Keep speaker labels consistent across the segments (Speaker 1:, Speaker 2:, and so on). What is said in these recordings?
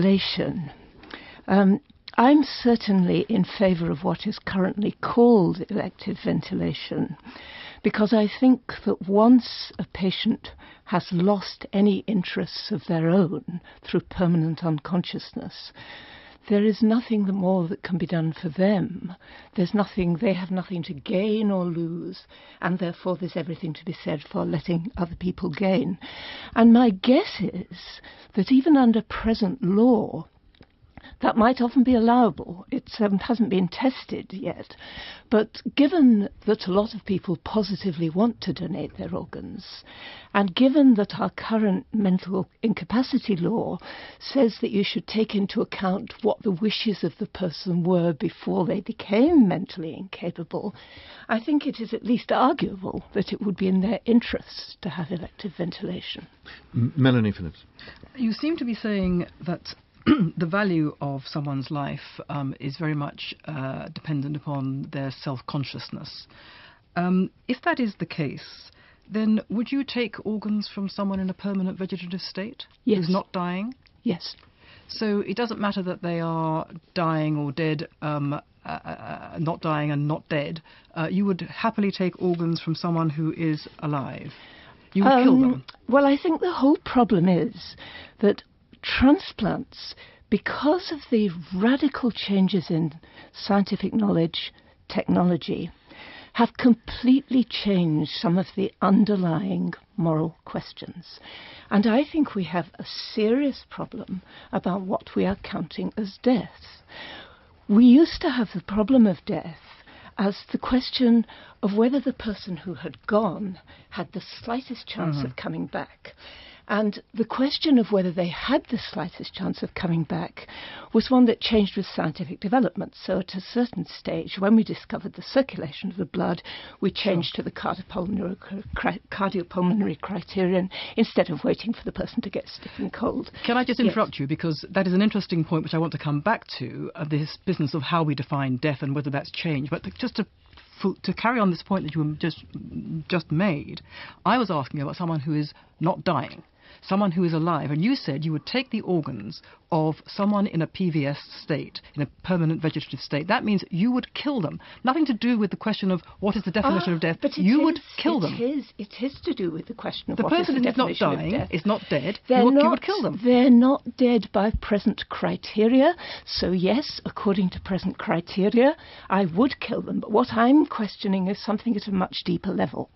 Speaker 1: ventilation. I'm certainly in favour of what is currently called elective ventilation, because I think that once a patient has lost any interests of their own through permanent unconsciousness, there is nothing more that can be done for them. They have nothing to gain or lose, and therefore there's everything to be said for letting other people gain. And my guess is that even under present law, that might often be allowable. It hasn't been tested yet. But given that a lot of people positively want to donate their organs, and given that our current mental incapacity law says that you should take into account what the wishes of the person were before they became mentally incapable, I think it is at least arguable that it would be in their interests to have elective ventilation.
Speaker 2: Melanie Phillips.
Speaker 3: You seem to be saying that the value of someone's life is very much dependent upon their self-consciousness. If that is the case, then would you take organs from someone in a permanent vegetative state?
Speaker 1: Yes.
Speaker 3: Who's not dying?
Speaker 1: Yes.
Speaker 3: So it doesn't matter that they are dying or dead, not dying and not dead. You would happily take organs from someone who is alive. You would kill them.
Speaker 1: Well, I think the whole problem is that transplants, because of the radical changes in scientific knowledge, technology, have completely changed some of the underlying moral questions. And I think we have a serious problem about what we are counting as death. We used to have the problem of death as the question of whether the person who had gone had the slightest chance of coming back. And the question of whether they had the slightest chance of coming back was one that changed with scientific development. So at a certain stage, when we discovered the circulation of the blood, we changed to the cardiopulmonary criterion instead of waiting for the person to get stiff and cold.
Speaker 3: Can I just interrupt you? Because that is an interesting point which I want to come back to, this business of how we define death and whether that's changed. But to carry on this point that you just made, I was asking about someone who is not dying, someone who is alive, and you said you would take the organs of someone in a PVS state, in a permanent vegetative state. That means you would kill them. Nothing to do with the question of what is the definition of death.
Speaker 1: But
Speaker 3: you would kill them.
Speaker 1: It is to do with the question of what is the definition of death.
Speaker 3: The person is not dying, is not dead.
Speaker 1: You
Speaker 3: would kill them.
Speaker 1: They're not dead by present criteria. So yes, according to present criteria, I would kill them. But what I'm questioning is something at a much deeper level.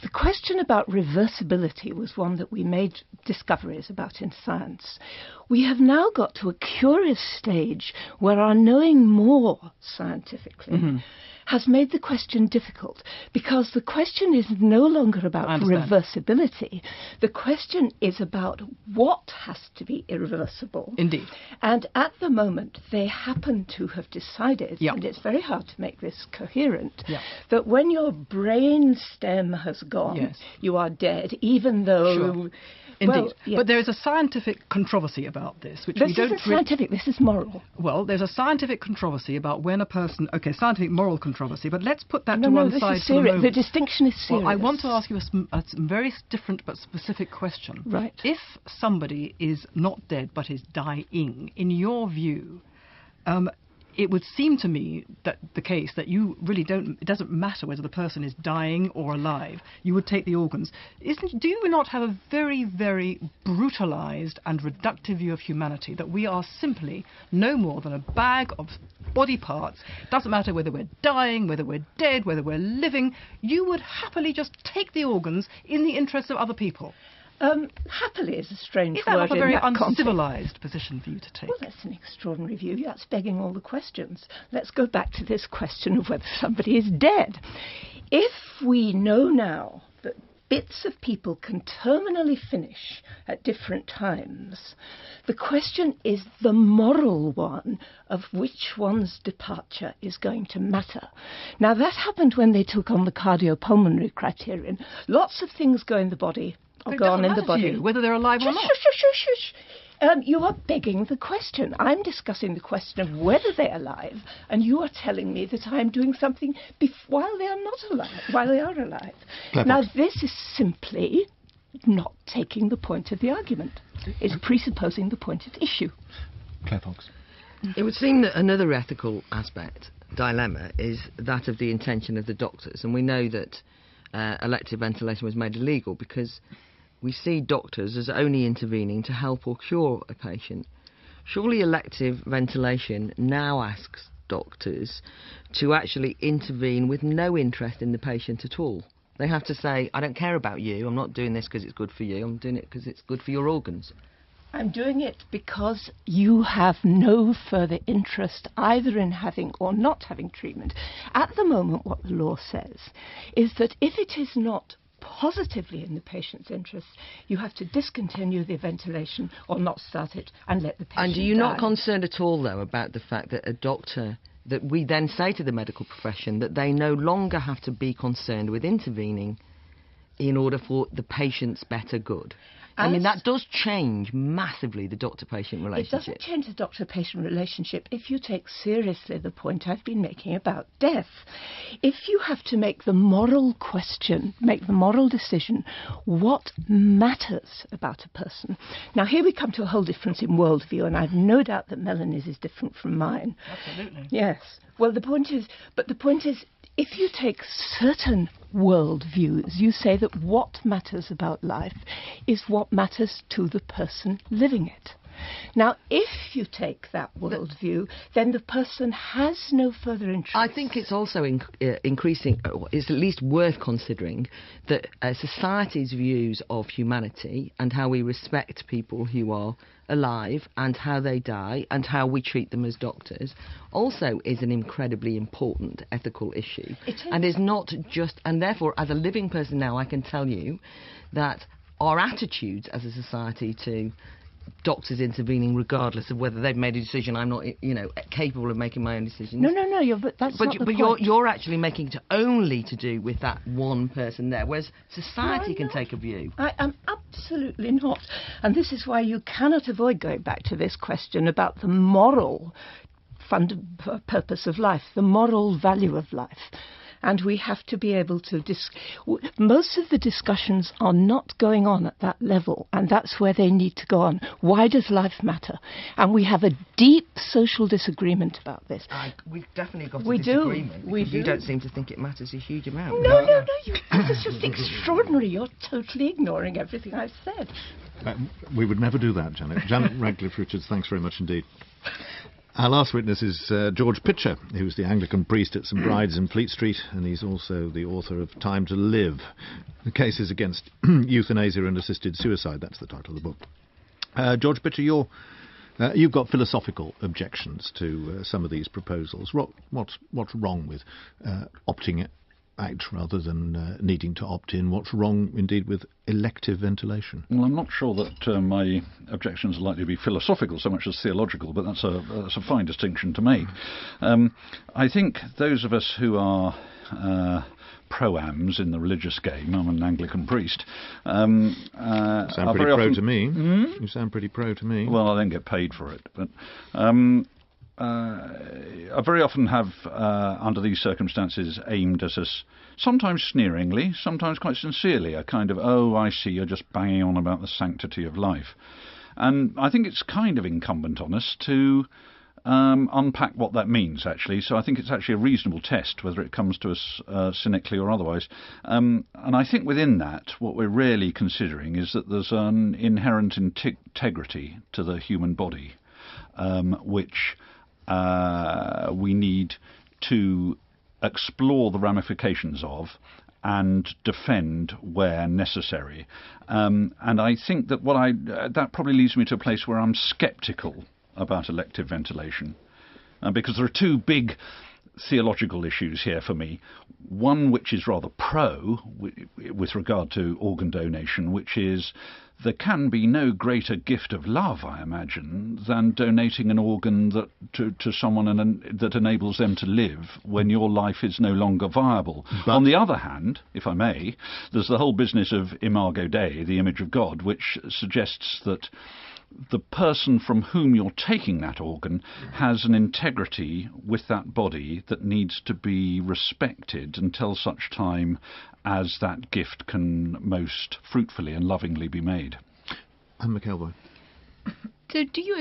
Speaker 1: The question about reversibility was one that we made discoveries about in science. We have now got to a curious stage where our knowing more scientifically has made the question difficult, because the question is no longer about reversibility. The question is about what has to be irreversible.
Speaker 3: Indeed.
Speaker 1: And at the moment, they happen to have decided, and it's very hard to make this coherent, that when your brain stem has gone, you are dead, even though...
Speaker 3: Sure. Indeed. But there is a scientific controversy about this, which
Speaker 1: we don't... This isn't scientific, this is moral.
Speaker 3: Well, there's a scientific controversy about when a person... Okay, scientific moral controversy, but let's put that to one side for the moment.
Speaker 1: The distinction is serious.
Speaker 3: Well, I want to ask you a very different but specific question.
Speaker 1: Right.
Speaker 3: If somebody is not dead but is dying, in your view... it would seem to me that the case that you really don't, it doesn't matter whether the person is dying or alive, you would take the organs. Do you not have a very, very brutalized and reductive view of humanity, that we are simply no more than a bag of body parts? Doesn't matter whether we're dying, whether we're dead, whether we're living, you would happily just take the organs in the interests of other people.
Speaker 1: Happily is a strange
Speaker 3: word. Is that not a very
Speaker 1: uncivilized
Speaker 3: position for you to take?
Speaker 1: Well, that's an extraordinary view. That's begging all the questions. Let's go back to this question of whether somebody is dead. If we know now that bits of people can terminally finish at different times, the question is the moral one of which one's departure is going to matter. Now, that happened when they took on the cardiopulmonary criterion. Lots of things go in the body. Go on in the body,
Speaker 3: whether they're alive or not.
Speaker 1: You are begging the question. I'm discussing the question of whether they're alive, and you are telling me that I'm doing something while they are not alive, while they are alive.
Speaker 2: Clever.
Speaker 1: Now, this is simply not taking the point of the argument. It's presupposing the point at issue.
Speaker 2: Claire Fox.
Speaker 4: It would seem that another ethical dilemma, is that of the intention of the doctors. And we know that elective ventilation was made illegal because we see doctors as only intervening to help or cure a patient. Surely elective ventilation now asks doctors to actually intervene with no interest in the patient at all. They have to say, I don't care about you, I'm not doing this because it's good for you, I'm doing it because it's good for your organs.
Speaker 1: I'm doing it because you have no further interest either in having or not having treatment. At the moment, what the law says is that if it is not positively in the patient's interest, you have to discontinue the ventilation or not start it and let the patient die.
Speaker 4: And are you not concerned at all, though, about the fact that a doctor, that we then say to the medical profession that they no longer have to be concerned with intervening in order for the patient's better good? I mean, that does change massively the doctor-patient relationship.
Speaker 1: It doesn't change the doctor-patient relationship if you take seriously the point I've been making about death. If you have to make the moral question, make the moral decision, what matters about a person? Now, here we come to a whole difference in worldview, and I've no doubt that Melanie's is different from mine.
Speaker 3: Absolutely.
Speaker 1: Yes. Well, the point is, if you take certain worldviews, you say that what matters about life is what matters to the person living it. Now, if you take that worldview, then the person has no further interest.
Speaker 4: I think it's also increasing, it's at least worth considering, that society's views of humanity and how we respect people who are alive and how they die and how we treat them as doctors also is an incredibly important ethical issue.
Speaker 1: It is.
Speaker 4: And is not just, and therefore, as a living person now, I can tell you that our attitudes as a society to doctors intervening, regardless of whether they've made a decision, I'm not, capable of making my own decisions.
Speaker 1: No, but that's not the point.
Speaker 4: You're actually making it only to do with that one person there, whereas society can take a view.
Speaker 1: I am absolutely not. And this is why you cannot avoid going back to this question about the moral purpose of life, the moral value of life. And we have to be able to... Most of the discussions are not going on at that level, and that's where they need to go on. Why does life matter? And we have a deep social disagreement about this.
Speaker 4: We've definitely got a disagreement.
Speaker 1: We do.
Speaker 4: You don't seem to think it matters a huge amount.
Speaker 1: No, this is just extraordinary. You're totally ignoring everything I've said.
Speaker 2: We would never do that, Janet. Janet Radcliffe-Richards, thanks very much indeed. Our last witness is George Pitcher, who's the Anglican priest at St Bride's in Fleet Street, and he's also the author of Time to Live. The case is against euthanasia and assisted suicide. That's the title of the book. George Pitcher, you've got philosophical objections to some of these proposals. What's wrong with opting out rather than needing to opt in? What's wrong indeed with elective ventilation?
Speaker 5: Well, I'm not sure that my objections are likely to be philosophical so much as theological, but that's a fine distinction to make. I think those of us who are proams in the religious game, I'm an Anglican priest,
Speaker 2: you sound pretty pro to me. You sound pretty pro to me.
Speaker 5: Well, I don't get paid for it, but I very often have, under these circumstances, aimed at us, sometimes sneeringly, sometimes quite sincerely, a kind of, oh, I see, you're just banging on about the sanctity of life. And I think it's kind of incumbent on us to unpack what that means, actually. So I think it's actually a reasonable test, whether it comes to us cynically or otherwise. And I think within that, what we're really considering is that there's an inherent integrity to the human body, which we need to explore the ramifications of and defend where necessary. And I think that that probably leads me to a place where I'm sceptical about elective ventilation, because there are two big theological issues here for me. One which is rather pro with regard to organ donation, which is there can be no greater gift of love, I imagine, than donating an organ to someone that enables them to live when your life is no longer viable. But on the other hand, if I may, there's the whole business of Imago Dei, the image of God, which suggests that the person from whom you're taking that organ has an integrity with that body that needs to be respected until such time as that gift can most fruitfully and lovingly be made.
Speaker 2: Anne McElroy.
Speaker 6: So do you